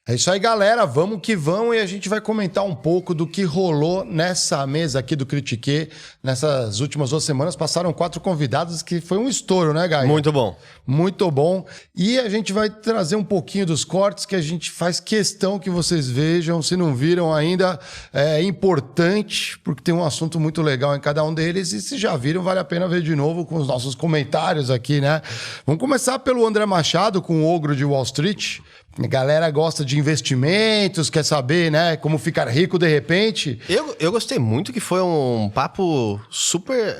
É isso aí, galera. Vamos que vamos e a gente vai comentar um pouco do que rolou nessa mesa aqui do Critique. Nessas últimas 2 semanas passaram 4 convidados que foi um estouro, né, Gaia? Muito bom. Muito bom. E a gente vai trazer um pouquinho dos cortes que a gente faz questão que vocês vejam. Se não viram ainda, é importante, porque tem um assunto muito legal em cada um deles. E se já viram, vale a pena ver de novo com os nossos comentários aqui, né? Vamos começar pelo André Machado, com o Ogro de Wall Street. A galera gosta de investimentos, quer saber, né, como ficar rico de repente. Eu gostei muito que foi um papo super...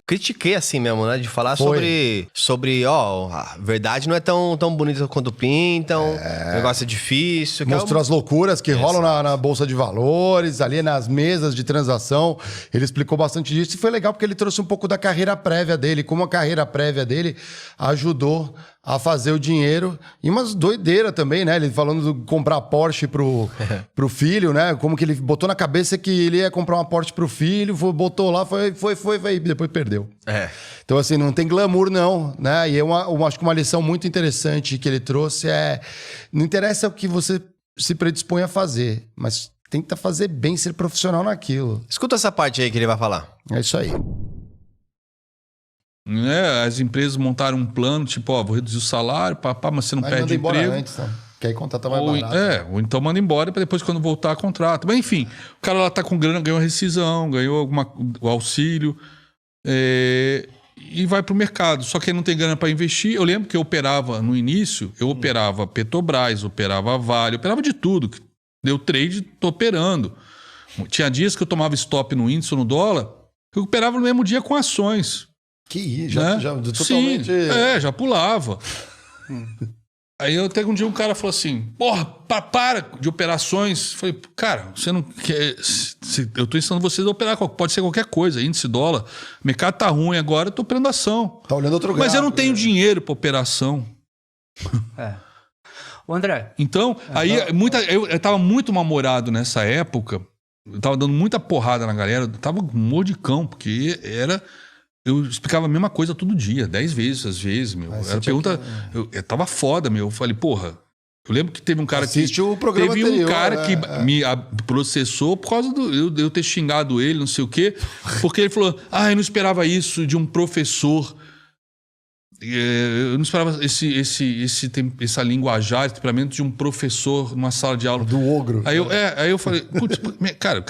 critiquei assim mesmo, né? De falar sobre, a verdade não é tão bonita quanto pintam, o negócio é difícil. Mostrou as loucuras que rolam na Bolsa de Valores, ali nas mesas de transação. Ele explicou bastante disso e foi legal porque ele trouxe um pouco da carreira prévia dele, como a carreira prévia dele ajudou a fazer o dinheiro. E umas doideiras também, né? Ele falando de comprar Porsche pro filho, né? Como que ele botou na cabeça que ele ia comprar uma Porsche pro filho, botou lá, foi, depois perdeu. Então, assim, não tem glamour, não, né? E eu acho que uma lição muito interessante que ele trouxe não interessa o que você se predispõe a fazer, mas tenta fazer bem, ser profissional naquilo. Escuta essa parte aí que ele vai falar. É isso aí. As empresas montaram um plano, tipo, vou reduzir o salário, mas você não perde emprego. emprego. Antes, né? Que aí contrata mais barato. Ou então manda embora para depois, quando voltar, contrata. Mas enfim, o cara lá tá com grana, ganhou a rescisão, ganhou o auxílio e vai pro mercado. Só que ele não tem grana para investir. Eu lembro que eu operava no início, eu operava Petrobras, operava Vale, operava de tudo. Deu trade, tô operando. Tinha dias que eu tomava stop no índice ou no dólar, eu operava no mesmo dia com ações. Que isso, já totalmente... Sim, já pulava. Aí até que um dia um cara falou assim, porra, para de operações. Falei, cara, você não quer... Eu tô ensinando vocês a operar, pode ser qualquer coisa, índice, dólar. O mercado tá ruim agora, eu tô operando ação. Tá olhando outro Mas eu não tenho dinheiro para operação. O André... Então, eu tava muito mal-humorado nessa época, eu tava dando muita porrada na galera, eu tava com humor de cão, porque eu explicava a mesma coisa todo dia, 10 vezes, às vezes, meu. Era pergunta... Eu tava foda, meu. Eu falei, porra... Eu lembro que teve um cara o programa teve anterior, um cara que me processou por causa de eu ter xingado ele, não sei o quê, porque ele falou, eu não esperava isso de um professor... Eu não esperava essa linguajar, esse temperamento de um professor numa sala de aula. Do Ogro. Aí eu falei, putz, cara,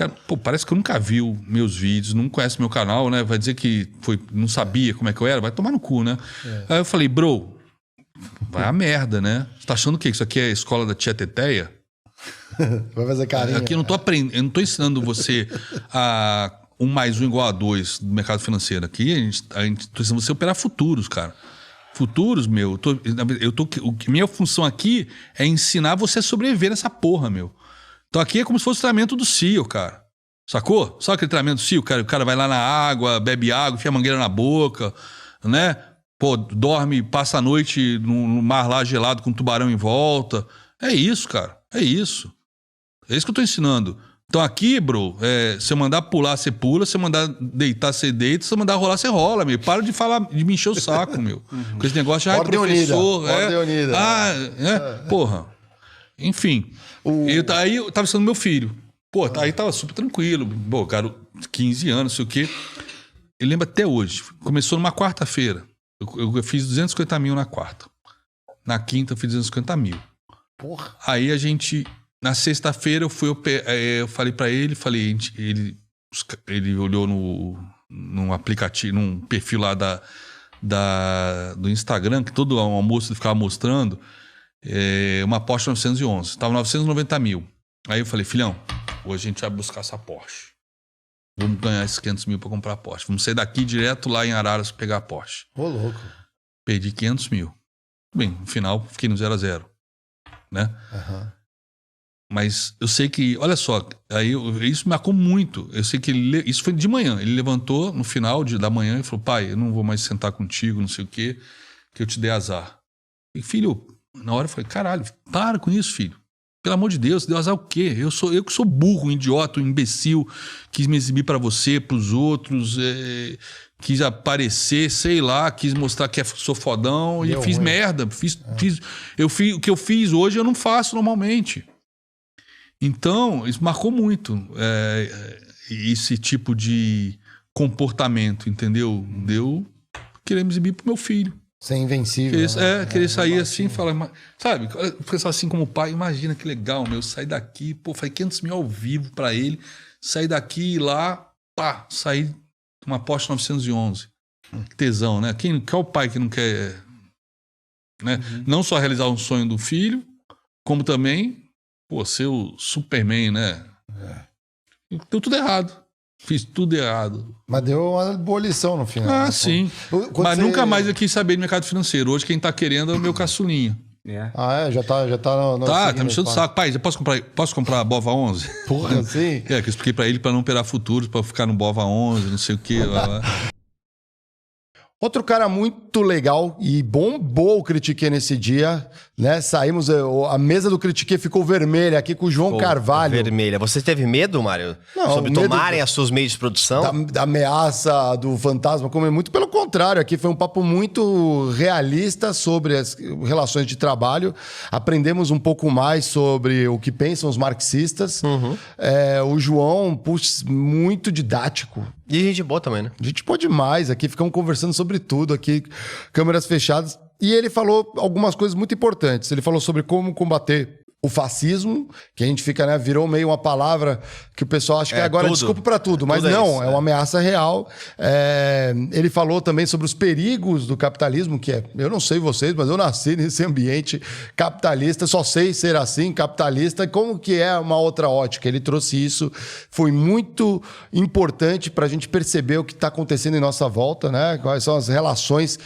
parece que eu nunca viu meus vídeos, não conhece meu canal, né? Vai dizer que não sabia como é que eu era, vai tomar no cu, né? Aí eu falei, bro, vai a merda, né? Você tá achando o quê? Isso aqui é a escola da tia Teteia? Vai fazer carinho. Aqui eu não tô aprendendo, eu não tô ensinando você a 1 mais 1 igual a 2 do mercado financeiro. Aqui a gente tô ensinando você a operar futuros, cara. Futuros, meu, minha função aqui é ensinar você a sobreviver nessa porra, meu. Então aqui é como se fosse o treinamento do CEO, cara. Sacou? Sabe aquele treinamento do CEO? O cara vai lá na água, bebe água, enfia a mangueira na boca, né? Pô, dorme, passa a noite no mar lá gelado com um tubarão em volta. É isso, cara. É isso. É isso que eu tô ensinando. Então aqui, bro, se eu mandar pular, você pula. Se eu mandar deitar, você deita. Se eu mandar rolar, você rola, meu. Para de falar, de me encher o saco, meu. Com esse negócio, professor. Ordem unida. Porra. Enfim. Aí eu tava ensinando meu filho. Pô, aí tava super tranquilo. Pô, cara, 15 anos, não sei o quê. Eu lembro até hoje. Começou numa quarta-feira. Eu fiz 250 mil na quarta. Na quinta eu fiz 250 mil. Porra. Aí a gente... Na sexta-feira eu falei pra ele, ele olhou num aplicativo, num perfil lá do Instagram, que todo almoço ele ficava mostrando, uma Porsche 911. Tava 990 mil. Aí eu falei, filhão, hoje a gente vai buscar essa Porsche. Vamos ganhar esses 500 mil pra comprar a Porsche. Vamos sair daqui direto lá em Araras pra pegar a Porsche. Ô, louco. Perdi 500 mil. Bem, no final fiquei no 0 a 0, né? Mas eu sei que, olha só, isso me marcou muito. Eu sei que isso foi de manhã. Ele levantou no final da manhã e falou, pai, eu não vou mais sentar contigo, não sei o quê, que eu te dei azar. E filho, na hora eu falei, caralho, para com isso, filho. Pelo amor de Deus, deu azar o quê? Eu que sou burro, um idiota, um imbecil, quis me exibir pra você, pros outros, quis aparecer, sei lá, quis mostrar que sou fodão e fiz merda. O que eu fiz hoje eu não faço normalmente. Então, isso marcou muito esse tipo de comportamento, entendeu? Deu querer me exibir pro meu filho. Ser invencível. Querer sair assim e falar... Sabe? Pensar assim como pai, imagina que legal, meu. Sair daqui, falei 500 mil ao vivo pra ele. Sair daqui e ir lá, sair uma Porsche 911. Que tesão, né? Qual é o pai que não quer... Né? Não só realizar um sonho do filho, como também, ser o Superman, né? Deu tudo errado. Fiz tudo errado. Mas deu uma boa lição no final. Né? Sim. Mas nunca mais eu quis saber de mercado financeiro. Hoje quem tá querendo é o meu caçulinha. Já tá no Tá me enchendo o saco. Pai, já posso comprar a Bova 11? Porra, sim. Que eu expliquei pra ele pra não operar futuros, pra ficar no Bova 11, não sei o quê. Outro cara muito legal e bombou o Critique nesse dia, né? Saímos, a mesa do Critique ficou vermelha aqui com o João Carvalho. Vermelha. Você teve medo, Mário? Não, sobre medo tomarem as suas meios de produção? Da ameaça do fantasma, como muito pelo contrário, aqui foi um papo muito realista sobre as relações de trabalho. Aprendemos um pouco mais sobre o que pensam os marxistas. O João, muito didático. E gente boa também, né? Gente boa demais aqui, ficamos conversando sobre tudo aqui, câmeras fechadas. E ele falou algumas coisas muito importantes. Ele falou sobre como combater o fascismo, que a gente fica, né? Virou meio uma palavra que o pessoal acha que agora é desculpa para tudo, mas tudo não, é uma ameaça real. Ele falou também sobre os perigos do capitalismo, que eu não sei vocês, mas eu nasci nesse ambiente capitalista, só sei ser assim, capitalista, como que é uma outra ótica. Ele trouxe isso, foi muito importante para a gente perceber o que está acontecendo em nossa volta, né? Quais são as relações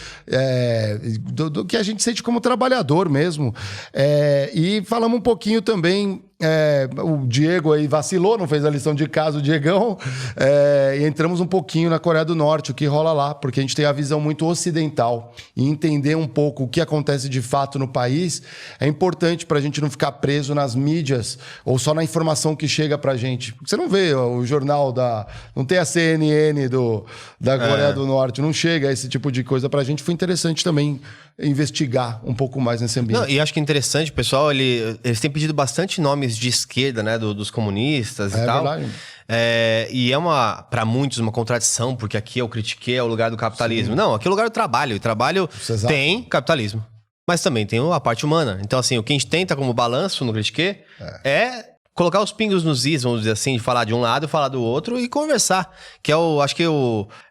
do que a gente sente como trabalhador mesmo. E falamos um pouquinho também, o Diego aí vacilou, não fez a lição de casa, o Diegão, e entramos um pouquinho na Coreia do Norte, o que rola lá, porque a gente tem a visão muito ocidental e entender um pouco o que acontece de fato no país é importante para a gente não ficar preso nas mídias ou só na informação que chega pra gente. Você não vê o jornal não tem a CNN da Coreia do Norte, não chega esse tipo de coisa pra gente. Foi interessante também investigar um pouco mais nesse ambiente. Não, e acho que é interessante, pessoal, eles têm pedido bastante nomes de esquerda, né, dos comunistas e tal. Verdade. E para muitos, uma contradição, porque aqui é o Critique, é o lugar do capitalismo. Sim. Não, aqui é o lugar do trabalho. E trabalho tem capitalismo, mas também tem a parte humana. Então, assim, o que a gente tenta como balanço no Critique é colocar os pingos nos is, vamos dizer assim, de falar de um lado, falar do outro e conversar. Que é acho que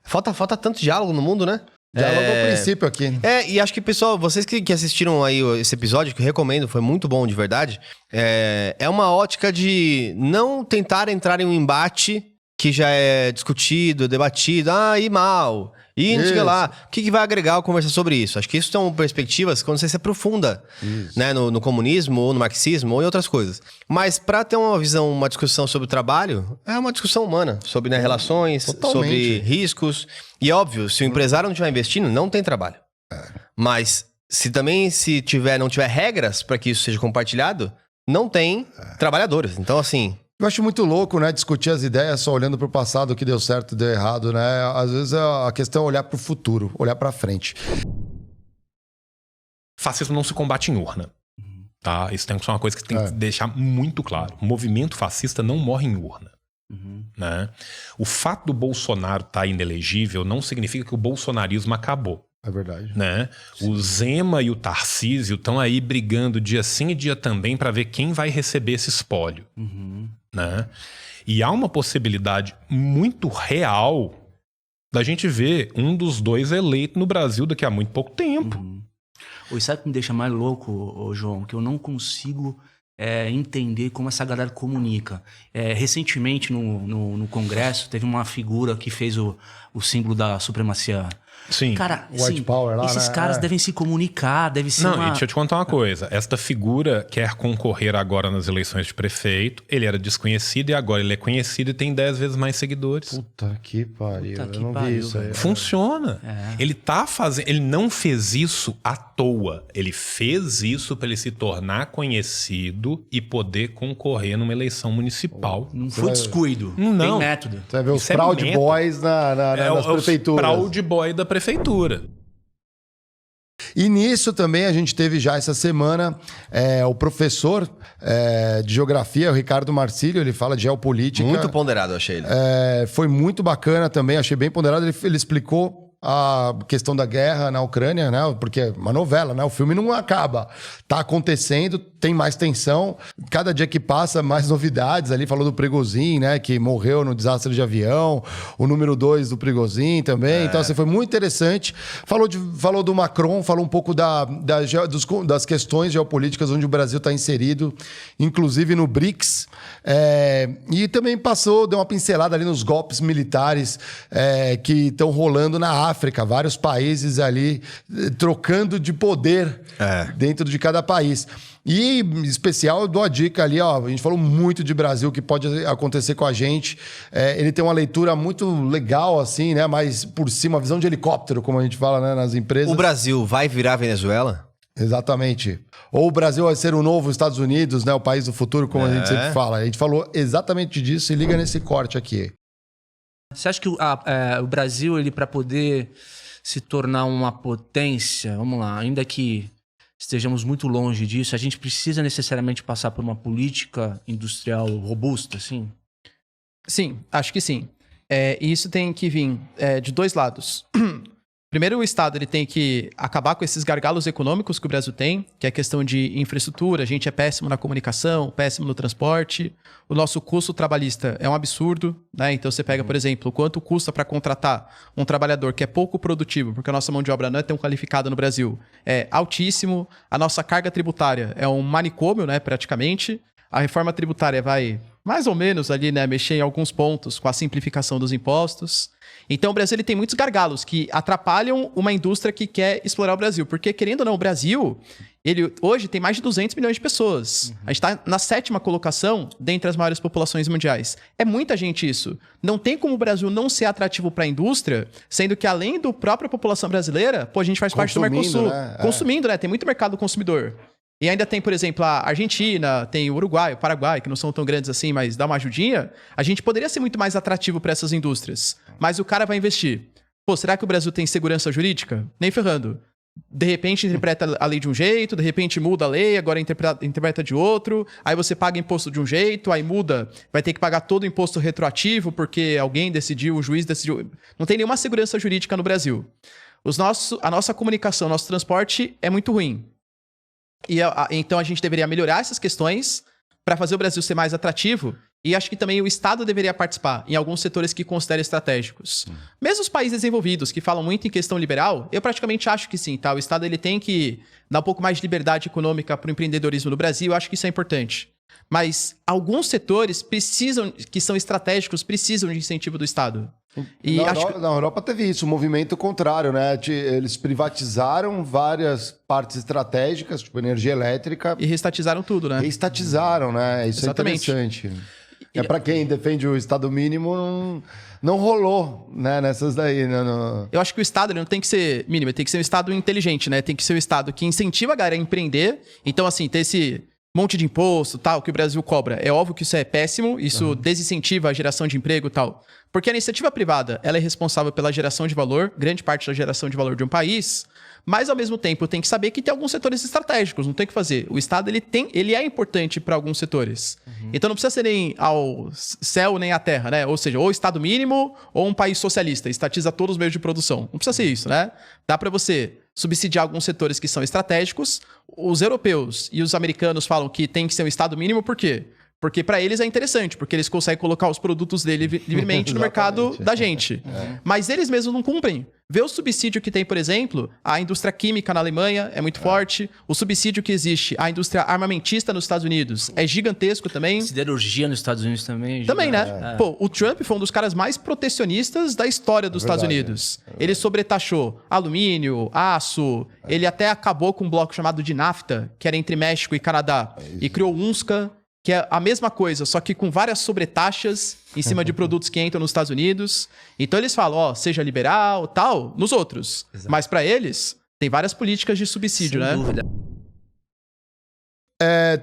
falta tanto diálogo no mundo, né? Diálogo ao princípio aqui. E acho que, pessoal, vocês que assistiram aí esse episódio, que eu recomendo, foi muito bom de verdade, é uma ótica de não tentar entrar em um embate que já é discutido, debatido, e mal, e não sei lá. O que vai agregar ao conversar sobre isso? Acho que isso são perspectivas quando você se aprofunda, né, no comunismo, ou no marxismo, ou em outras coisas. Mas para ter uma visão, uma discussão sobre o trabalho, é uma discussão humana, sobre, né, relações, sobre riscos. E óbvio, se o empresário não estiver investindo, não tem trabalho. Mas se não tiver regras para que isso seja compartilhado, não tem trabalhadores. Então, assim... Eu acho muito louco, né, discutir as ideias só olhando para o passado, o que deu certo e deu errado, né? Às vezes a questão é olhar para o futuro, olhar para frente. Fascismo não se combate em urna. Tá? Isso tem que ser uma coisa que tem que deixar muito claro. O movimento fascista não morre em urna. Né? O fato do Bolsonaro estar inelegível não significa que o bolsonarismo acabou. É verdade. Né? O Zema e o Tarcísio estão aí brigando dia sim e dia também para ver quem vai receber esse espólio. Né? E há uma possibilidade muito real da gente ver um dos dois eleito no Brasil daqui a muito pouco tempo. E sabe o que me deixa mais louco, João? Que eu não consigo entender como essa galera comunica. Recentemente, no Congresso, teve uma figura que fez o símbolo da supremacia Sim. Cara, White assim, Power lá, esses né? caras devem se comunicar, deve ser Não, uma... e deixa eu te contar uma coisa. Esta figura quer concorrer agora nas eleições de prefeito. Ele era desconhecido e agora ele é conhecido e tem 10 vezes mais seguidores. Puta que pariu. Puta que eu não vi pariu, isso aí. velho. Funciona. Ele tá fazendo. Ele não fez isso à toa. Ele fez isso para ele se tornar conhecido e poder concorrer numa eleição municipal. Não foi descuido. Não. Tem método. Você vai ver os Isso é Proud método. Boys nas prefeituras. Proud Boy da prefeitura. E nisso também a gente teve já essa semana o professor de geografia, o Ricardo Marcílio, ele fala de geopolítica. Muito ponderado, eu achei ele. Foi muito bacana também, achei bem ponderado. Ele explicou a questão da guerra na Ucrânia, né? Porque é uma novela, né? O filme não acaba. Tá acontecendo, tem mais tensão. Cada dia que passa, mais novidades ali. Falou do Prigozhin, né? Que morreu no desastre de avião. O número 2 do Prigozhin também. Então, assim, foi muito interessante. Falou do Macron, falou um pouco das questões geopolíticas onde o Brasil está inserido, inclusive no BRICS. E também deu uma pincelada ali nos golpes militares que estão rolando na África, vários países ali trocando de poder dentro de cada país. E, em especial, eu dou a dica ali, ó, a gente falou muito de Brasil, que pode acontecer com a gente. Ele tem uma leitura muito legal, assim, né? Mais por cima, uma visão de helicóptero, como a gente fala, né, nas empresas. O Brasil vai virar Venezuela? Exatamente. Ou o Brasil vai ser o novo Estados Unidos, né? O país do futuro, como a gente sempre fala. A gente falou exatamente disso, se liga nesse corte aqui. Você acha que o Brasil, ele para poder se tornar uma potência, vamos lá, ainda que estejamos muito longe disso, a gente precisa necessariamente passar por uma política industrial robusta, assim? Sim, acho que sim. E isso tem que vir de dois lados. Primeiro, o Estado ele tem que acabar com esses gargalos econômicos que o Brasil tem, que é a questão de infraestrutura. A gente é péssimo na comunicação, péssimo no transporte. O nosso custo trabalhista é um absurdo, né? Então, você pega, por exemplo, o quanto custa para contratar um trabalhador que é pouco produtivo, porque a nossa mão de obra não é tão qualificada no Brasil, é altíssimo. A nossa carga tributária é um manicômio, né, praticamente. A reforma tributária vai mais ou menos ali, né, mexer em alguns pontos com a simplificação dos impostos. Então, o Brasil ele tem muitos gargalos que atrapalham uma indústria que quer explorar o Brasil. Porque, querendo ou não, o Brasil, ele hoje tem mais de 200 milhões de pessoas. A gente está na 7ª colocação dentre as maiores populações mundiais. É muita gente isso. Não tem como o Brasil não ser atrativo para a indústria, sendo que, além da própria população brasileira, a gente faz parte do Mercosul. Né? Consumindo, né? Tem muito mercado consumidor. E ainda tem, por exemplo, a Argentina, tem o Uruguai, o Paraguai, que não são tão grandes assim, mas dá uma ajudinha. A gente poderia ser muito mais atrativo para essas indústrias. Mas o cara vai investir. Pô, será que o Brasil tem segurança jurídica? Nem ferrando. De repente interpreta a lei de um jeito, de repente muda a lei, agora interpreta de outro. Aí você paga imposto de um jeito, aí muda, vai ter que pagar todo o imposto retroativo porque alguém decidiu, o juiz decidiu. Não tem nenhuma segurança jurídica no Brasil. A nossa comunicação, nosso transporte é muito ruim. Então a gente deveria melhorar essas questões para fazer o Brasil ser mais atrativo. E acho que também o Estado deveria participar em alguns setores que considera estratégicos. Mesmo os países desenvolvidos, que falam muito em questão liberal, eu praticamente acho que sim, tá? O Estado ele tem que dar um pouco mais de liberdade econômica para o empreendedorismo no Brasil, eu acho que isso é importante. Mas alguns setores que são estratégicos, precisam de incentivo do Estado. E Na Europa teve isso, um movimento contrário, né? Eles privatizaram várias partes estratégicas, tipo energia elétrica. E reestatizaram tudo, né? Reestatizaram, né? Isso Exatamente. É interessante. Para quem defende o Estado mínimo, não rolou, né? Nessas daí. Né? Eu acho que o Estado ele não tem que ser mínimo, ele tem que ser um Estado inteligente, né? Tem que ser um Estado que incentiva a galera a empreender. Então, assim, ter esse monte de imposto, tal, que o Brasil cobra. É óbvio que isso é péssimo, isso desincentiva a geração de emprego e tal. Porque a iniciativa privada, ela é responsável pela geração de valor, grande parte da geração de valor de um país, mas ao mesmo tempo tem que saber que tem alguns setores estratégicos, não tem o que fazer. O Estado, ele é importante para alguns setores. Então não precisa ser nem ao céu nem à terra, né? Ou seja, ou Estado mínimo ou um país socialista, estatiza todos os meios de produção. Não precisa ser isso, né? Dá para você subsidiar alguns setores que são estratégicos. Os europeus e os americanos falam que tem que ser um Estado mínimo, por quê? Porque pra eles é interessante, porque eles conseguem colocar os produtos dele livremente no mercado da gente. Mas eles mesmos não cumprem. Vê o subsídio que tem, por exemplo, a indústria química na Alemanha é muito forte. O subsídio que existe, a indústria armamentista nos Estados Unidos é gigantesco também. Siderurgia nos Estados Unidos também. Também, né? Pô, o Trump foi um dos caras mais protecionistas da história dos Estados Unidos. Ele sobretaxou alumínio, aço, ele até acabou com um bloco chamado de NAFTA, que era entre México e Canadá, e criou o UNSCA, que é a mesma coisa, só que com várias sobretaxas em cima de produtos que entram nos Estados Unidos. Então eles falam, ó, seja liberal, tal, nos outros. Exato. Mas pra eles, tem várias políticas de subsídio, Sem né? dúvida.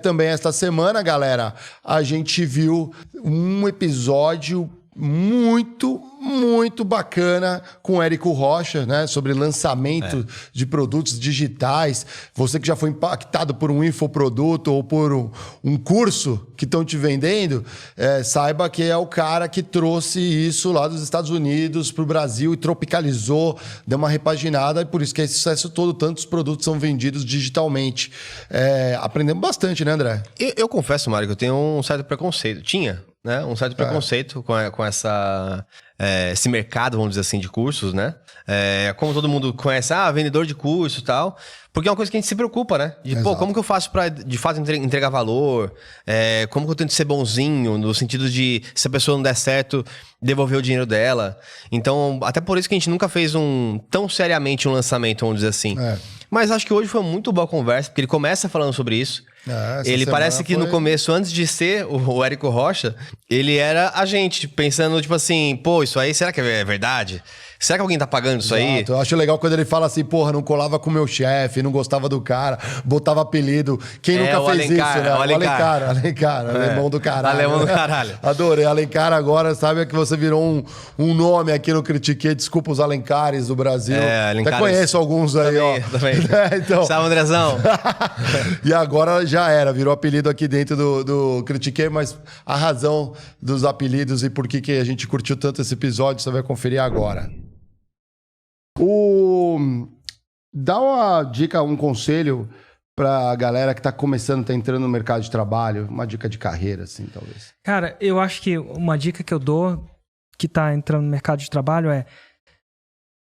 Também esta semana, galera, a gente viu um episódio muito bacana com o Érico Rocha, né? Sobre lançamento de produtos digitais. Você que já foi impactado por um infoproduto ou por um curso que estão te vendendo, saiba que é o cara que trouxe isso lá dos Estados Unidos para o Brasil e tropicalizou, deu uma repaginada, e por isso que é esse sucesso todo, tantos produtos são vendidos digitalmente. Aprendemos bastante, né, André? Eu confesso, Mário, que eu tenho um certo preconceito. Tinha, né? Um certo preconceito com esse mercado, vamos dizer assim, de cursos, né? Como todo mundo conhece, vendedor de curso e tal. Porque é uma coisa que a gente se preocupa, né? Como que eu faço pra, de fato, entregar valor? Como que eu tento ser bonzinho, no sentido de, se a pessoa não der certo, devolver o dinheiro dela. Então, até por isso que a gente nunca fez tão seriamente um lançamento, vamos dizer assim. Mas acho que hoje foi uma muito boa conversa, porque ele começa falando sobre isso. Ele parece que no começo, antes de ser o Érico Rocha, ele era a gente, pensando, tipo assim, pô, isso aí, será que é verdade? Será que alguém tá pagando isso aí? Eu acho legal quando ele fala assim, porra, não colava com o meu chefe, não gostava do cara, botava apelido. Quem nunca fez Alencar, isso, né? o Alencar. Alemão do caralho. Alemão do caralho. Adorei. Alencar agora, sabe que você virou um nome aqui no Critiquei. Desculpa os Alencares do Brasil. Alencares. Até conheço alguns aí, também. Então... Salve, Andrezão. E agora já era, virou apelido aqui dentro do Critiquei, mas a razão dos apelidos e por que a gente curtiu tanto esse episódio, você vai conferir agora. Dá uma dica, um conselho pra galera que tá começando, tá entrando no mercado de trabalho, uma dica de carreira, assim, talvez. Cara, eu acho que uma dica que eu dou, que tá entrando no mercado de trabalho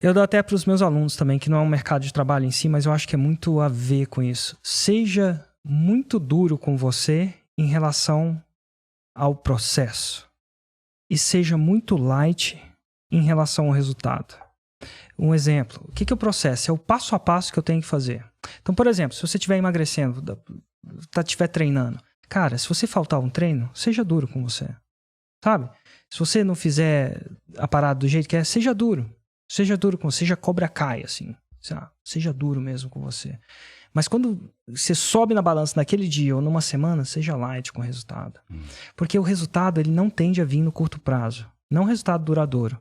eu dou até pros meus alunos também, que não é um mercado de trabalho em si, mas eu acho que é muito a ver com isso. Seja muito duro com você em relação ao processo. E seja muito light em relação ao resultado. Um exemplo, o que é o processo? É o passo a passo que eu tenho que fazer. Então, por exemplo, se você estiver emagrecendo, estiver treinando, cara, se você faltar um treino, seja duro com você, sabe? Se você não fizer a parada do jeito que seja duro com você, seja Cobra Kai, assim, seja duro mesmo com você. Mas quando você sobe na balança naquele dia ou numa semana, seja light com o resultado. Porque o resultado, ele não tende a vir no curto prazo, não um resultado duradouro.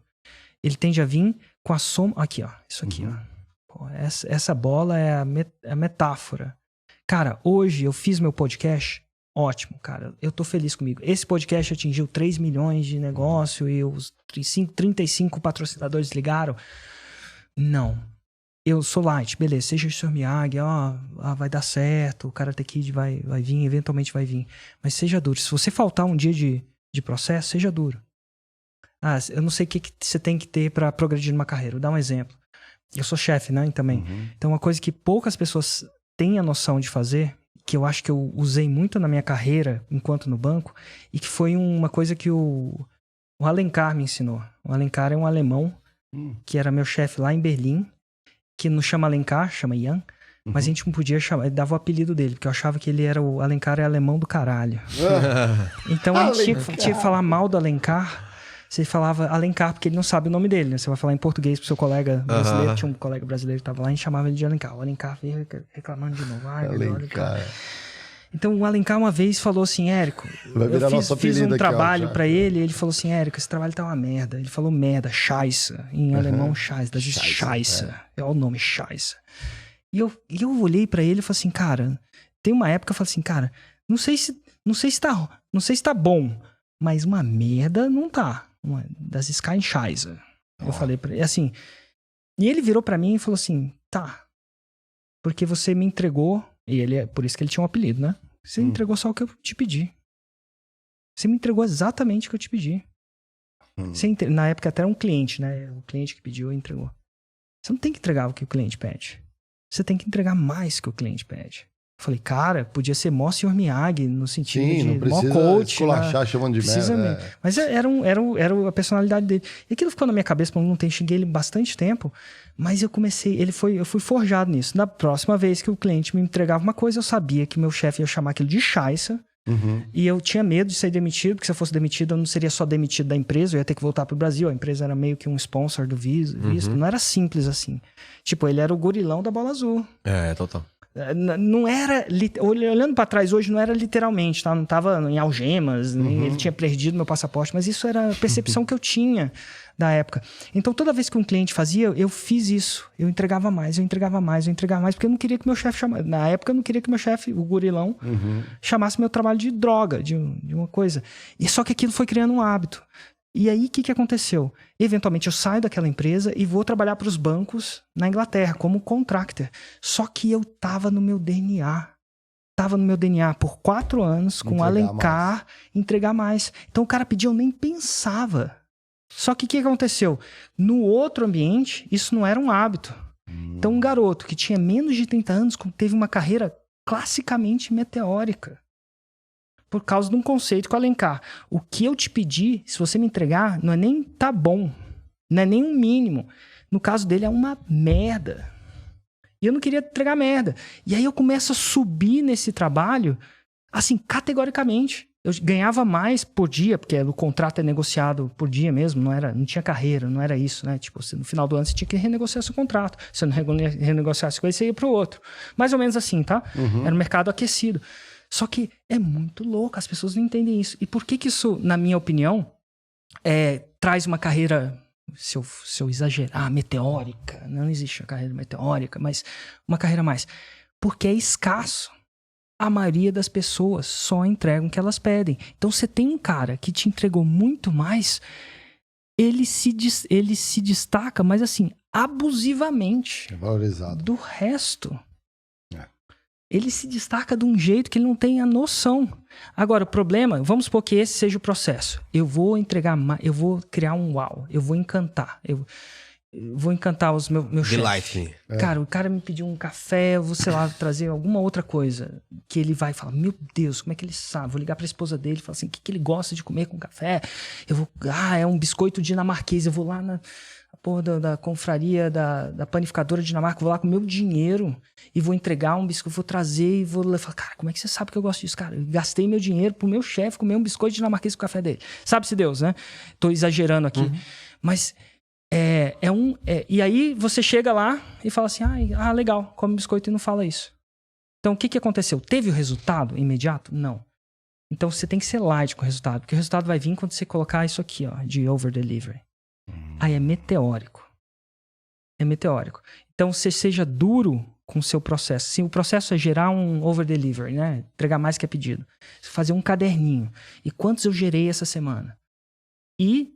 Ele tende a vir com a soma... Aqui, ó. Isso aqui, ó. Pô, essa bola é a metáfora. Cara, hoje eu fiz meu podcast. Ótimo, cara. Eu tô feliz comigo. Esse podcast atingiu 3 milhões de negócio e os 35 patrocinadores ligaram. Não. Eu sou light. Beleza, seja o Sr. Miyagi. Vai dar certo. O Karate Kid vai vir. Eventualmente vai vir. Mas seja duro. Se você faltar um dia de processo, seja duro. Eu não sei o que você tem que ter para progredir numa carreira. Vou dar um exemplo. Eu sou chefe, né, também. Então, uma coisa que poucas pessoas têm a noção de fazer, que eu acho que eu usei muito na minha carreira, enquanto no banco, e que foi uma coisa que o Alencar me ensinou. O Alencar é um alemão, que era meu chefe lá em Berlim, que não chama Alencar, chama Jan, mas a gente não podia chamar, ele dava o apelido dele, porque eu achava que ele era o Alencar é alemão do caralho. Então, a gente tinha que falar mal do Alencar. Você falava Alencar, porque ele não sabe o nome dele, né? Você vai falar em português pro seu colega brasileiro. Tinha um colega brasileiro que tava lá e chamava ele de Alencar. O Alencar veio reclamando de novo. Alencar. Então, o Alencar uma vez falou assim, Érico, eu fiz um trabalho pra ele, e ele falou assim, Érico, esse trabalho tá uma merda. Ele falou merda, Scheiße. Em alemão, Scheiße. Das vezes, Scheiße. É o nome, Scheiße. E eu olhei pra ele e falei assim, cara, tem uma época eu falei assim, cara, não sei se tá bom, mas uma merda não tá. Das Sky Scheiße. Eu falei pra ele, assim... E ele virou pra mim e falou assim, tá, porque você me entregou, e por isso que ele tinha um apelido, né? Você entregou só o que eu te pedi. Você me entregou exatamente o que eu te pedi. Na época até era um cliente, né? O cliente que pediu e entregou. Você não tem que entregar o que o cliente pede. Você tem que entregar mais que o cliente pede. Eu falei, cara, podia ser mó Sr. Miyagi, no sentido Sim, de não mó precisa coach. esculachar chamando de merda. Mas era a personalidade dele. E aquilo ficou na minha cabeça, porque eu não xinguei ele bastante tempo. Mas eu fui forjado nisso. Na próxima vez que o cliente me entregava uma coisa, eu sabia que meu chefe ia chamar aquilo de chaissa. E eu tinha medo de ser demitido, porque se eu fosse demitido, eu não seria só demitido da empresa, eu ia ter que voltar pro Brasil. A empresa era meio que um sponsor do visto. Não era simples assim. Tipo, ele era o gorilão da bola azul. Total. Não era, olhando pra trás hoje, não era literalmente, tá? Não tava em algemas, nem ele tinha perdido meu passaporte, mas isso era a percepção que eu tinha da época. Então, toda vez que um cliente fazia, eu fiz isso. Eu entregava mais, porque eu não queria que meu chefe chamasse. Na época, eu não queria que meu chefe, o gorilão, chamasse meu trabalho de droga, de uma coisa. E só que aquilo foi criando um hábito. E aí, o que aconteceu? Eventualmente, eu saio daquela empresa e vou trabalhar para os bancos na Inglaterra, como contractor. Só que eu tava no meu DNA. Tava no meu DNA por 4 anos, com Alencar, entregar mais. Então, o cara pediu, eu nem pensava. Só que o que aconteceu? No outro ambiente, isso não era um hábito. Então, um garoto que tinha menos de 30 anos teve uma carreira classicamente meteórica. Por causa de um conceito com o Alencar. O que eu te pedi, se você me entregar, não é nem tá bom. Não é nem um mínimo. No caso dele, é uma merda. E eu não queria entregar merda. E aí eu começo a subir nesse trabalho, assim, categoricamente. Eu ganhava mais por dia, porque o contrato é negociado por dia mesmo, não tinha carreira, não era isso, né? Tipo, no final do ano você tinha que renegociar seu contrato. Se você não renegociasse com ele, você ia pro outro. Mais ou menos assim, tá? Era um mercado aquecido. Só que é muito louco, as pessoas não entendem isso. E por que isso, na minha opinião, traz uma carreira, se eu exagerar, meteórica? Não existe uma carreira meteórica, mas uma carreira a mais. Porque é escasso. A maioria das pessoas só entregam o que elas pedem. Então, você tem um cara que te entregou muito mais, ele se destaca, mas assim, abusivamente. É valorizado. Do resto. Ele se destaca de um jeito que ele não tem a noção. Agora, o problema, vamos supor que esse seja o processo. Eu vou entregar mais, eu vou criar um uau, eu vou encantar. Eu vou encantar os meus Delight chefes. me. Cara, o cara me pediu um café, eu vou, sei lá, trazer alguma outra coisa. Que ele vai falar, meu Deus, como é que ele sabe? Vou ligar pra esposa dele e falar assim, o que ele gosta de comer com café? É um biscoito dinamarquês. Eu vou lá na porra da confraria, da panificadora dinamarca, vou lá com o meu dinheiro e vou entregar um biscoito, vou trazer e vou falar, cara, como é que você sabe que eu gosto disso, cara? Eu gastei meu dinheiro pro meu chefe comer um biscoito dinamarquês com o café dele. Sabe-se Deus, né? Tô exagerando aqui. Mas e aí você chega lá e fala assim, legal, come biscoito e não fala isso. Então, o que aconteceu? Teve o resultado imediato? Não. Então, você tem que ser light com o resultado, porque o resultado vai vir quando você colocar isso aqui, ó, de over-delivery. Aí é meteórico. É meteórico. Então, você seja duro com o seu processo. Se o processo é gerar um over-delivery, né? Entregar mais que é pedido. Fazer um caderninho. E quantos eu gerei essa semana? E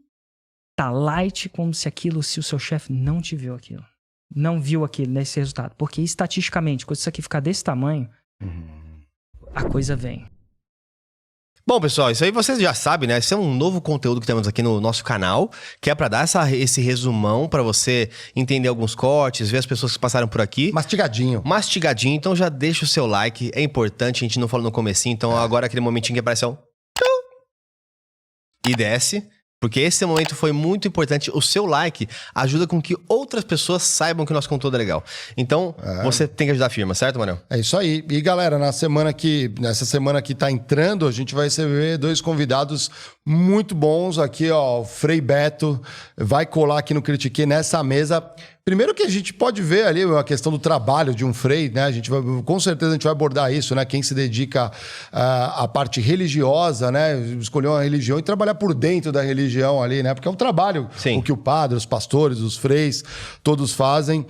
tá light como se o seu chefe não te viu aquilo. Não viu aquilo, nesse resultado. Porque estatisticamente, quando isso aqui ficar desse tamanho, a coisa vem. Bom, pessoal, isso aí vocês já sabem, né? Esse é um novo conteúdo que temos aqui no nosso canal, que é pra dar esse resumão pra você entender alguns cortes, ver as pessoas que passaram por aqui. Mastigadinho. Então já deixa o seu like, é importante, a gente não falou no comecinho, então agora aquele momentinho que aparece e desce. Porque esse momento foi muito importante. O seu like ajuda com que outras pessoas saibam que o nosso conteúdo é legal. Então, você tem que ajudar a firma, certo, Manel? É isso aí. E galera, nessa semana que tá entrando, a gente vai receber 2 convidados muito bons aqui, ó. O Frei Beto vai colar aqui no Critique nessa mesa. Primeiro que a gente pode ver ali a questão do trabalho de um frei, né? Com certeza a gente vai abordar isso, né? Quem se dedica à parte religiosa, né? Escolher uma religião e trabalhar por dentro da religião ali, né? Porque é um trabalho o que o padre, os pastores, os freis, todos fazem.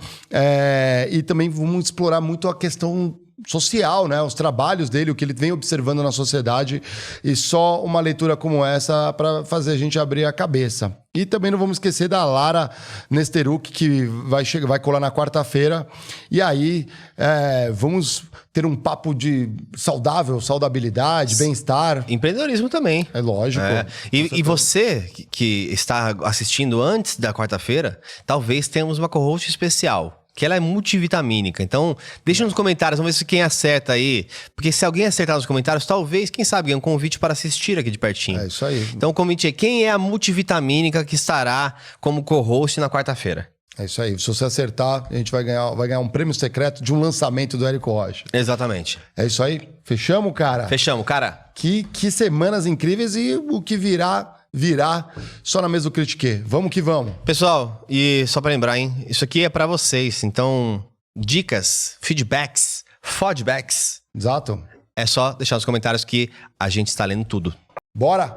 E também vamos explorar muito a questão social, né? Os trabalhos dele, o que ele vem observando na sociedade. E só uma leitura como essa para fazer a gente abrir a cabeça. E também não vamos esquecer da Lara Nesteruk, que vai colar na quarta-feira. E aí vamos ter um papo de saudabilidade, bem-estar. Empreendedorismo também. É lógico. E você que está assistindo antes da quarta-feira, talvez tenhamos uma co-host especial, que ela é multivitamínica. Então, deixa nos comentários, vamos ver se quem acerta aí. Porque se alguém acertar nos comentários, talvez, quem sabe, ganhe um convite para assistir aqui de pertinho. É isso aí. Então, o convite é quem é a multivitamínica que estará como co-host na quarta-feira. É isso aí. Se você acertar, a gente vai ganhar um prêmio secreto de um lançamento do Érico Rocha. Exatamente. É isso aí? Fechamos, cara? Fechamos, cara. Que semanas incríveis e o que virá só na mesa do Critique. Vamos que vamos. Pessoal, e só pra lembrar, hein? Isso aqui é pra vocês. Então, dicas, feedbacks, fodbacks. Exato. É só deixar nos comentários que a gente está lendo tudo. Bora!